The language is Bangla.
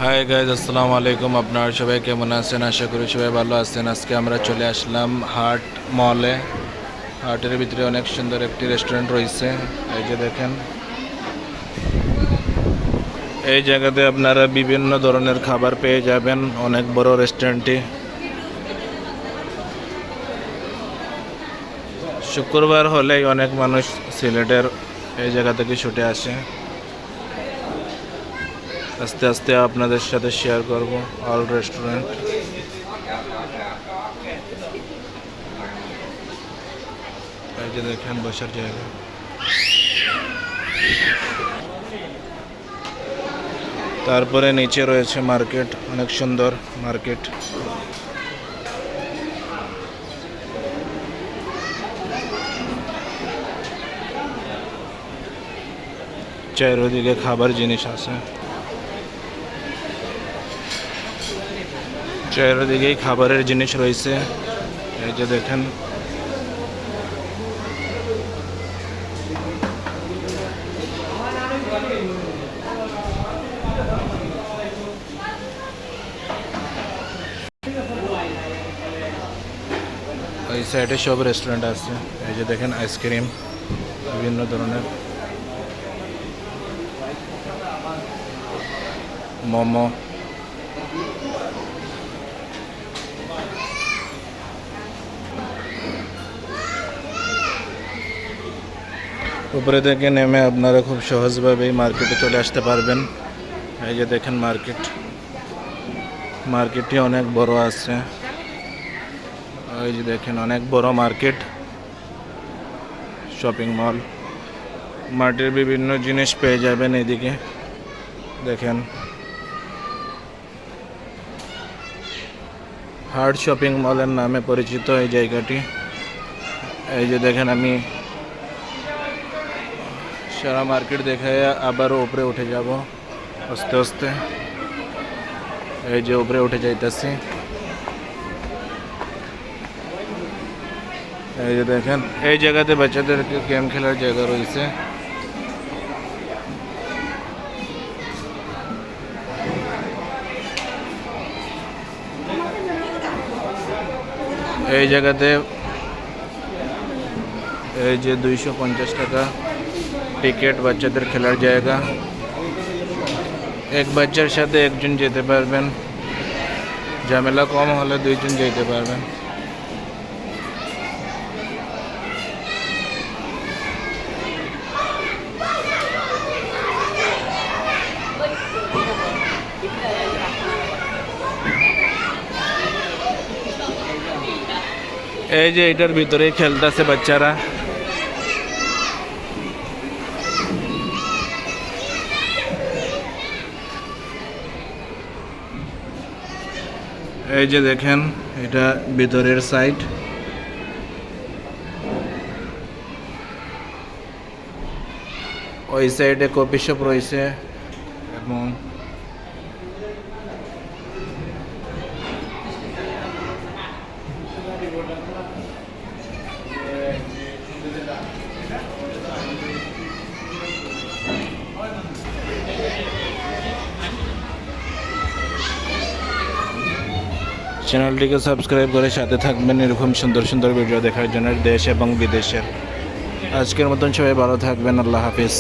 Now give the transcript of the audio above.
হাই গাইজ, আসসালামু আলাইকুম। আপনারা সবাই কেমন আছেন? আশা করি সবাই ভালো আছেন। আজকে আমরা চলে আসলাম হাট মলে। হাটের ভিতরে অনেক সুন্দর একটি রেস্টুরেন্ট রয়েছে। এই যে দেখেন, এই জায়গাতে আপনারা বিভিন্ন ধরনের খাবার পেয়ে যাবেন। অনেক বড় রেস্টুরেন্টটি। শুক্রবার হলেই অনেক মানুষ সিলেটের এই জায়গা থেকে ছুটে আসে। আস্তে আস্তে আপনাদের সাথে শেয়ার করব অল রেস্টুরেন্ট। এই যে দেখেন বসার জায়গা। তারপরে নিচে রয়েছে মার্কেট, অনেক সুন্দর মার্কেট। চারিদিকে খাবার জিনিস আছে, চারিদিকেই খাবারের জিনিস রয়েছে। এই যে দেখেন, ওই সাইডে সব রেস্টুরেন্ট আছে। এই যে দেখেন আইসক্রিম, বিভিন্ন ধরনের মোমো। উপরে থেকে নেমে আপনারা খুব সহজভাবেই মার্কেটে চলে আসতে পারবেন। এই যে দেখেন মার্কেট, মার্কেটটি অনেক বড় আছে। এই যে দেখেন অনেক বড় মার্কেট, শপিং মল। মার্কেটের বিভিন্ন জিনিস পেয়ে যাবেন। এদিকে দেখেন হার্ট শপিং মলের নামে পরিচিত এই জায়গাটি। এই যে দেখেন, আমি সারা মার্কেট দেখে আবারও উপরে উঠে যাব আস্তে আস্তে। এই যে উপরে উঠে যাইতেছি। এই যে দেখেন, এই জায়গাতে বাচ্চাদের গেম খেলার জায়গা রয়েছে। এই জায়গাতে এই যে 250 টাকা টিকিট, বাচ্চাদের খেলার জায়গা। এক বাচ্চার সাথে একজন যেতে পারবেন, ঝামেলা কম হলে দুইজন যেতে পারবেন। এই যে এটার ভিতরেই খেলতেছে বাচ্চারা। এই যে দেখেন, এটা ভিতরের সাইড। ওই সাইডে কফি শপ রয়েছে এবং চ্যানেলটিকে সাবস্ক্রাইব করে সাথে থাকবেন এরকম সুন্দর সুন্দর ভিডিও দেখার জন্য দেশ এবং বিদেশের। আজকের মতন সবাই ভালো থাকবেন। আল্লাহ হাফিজ।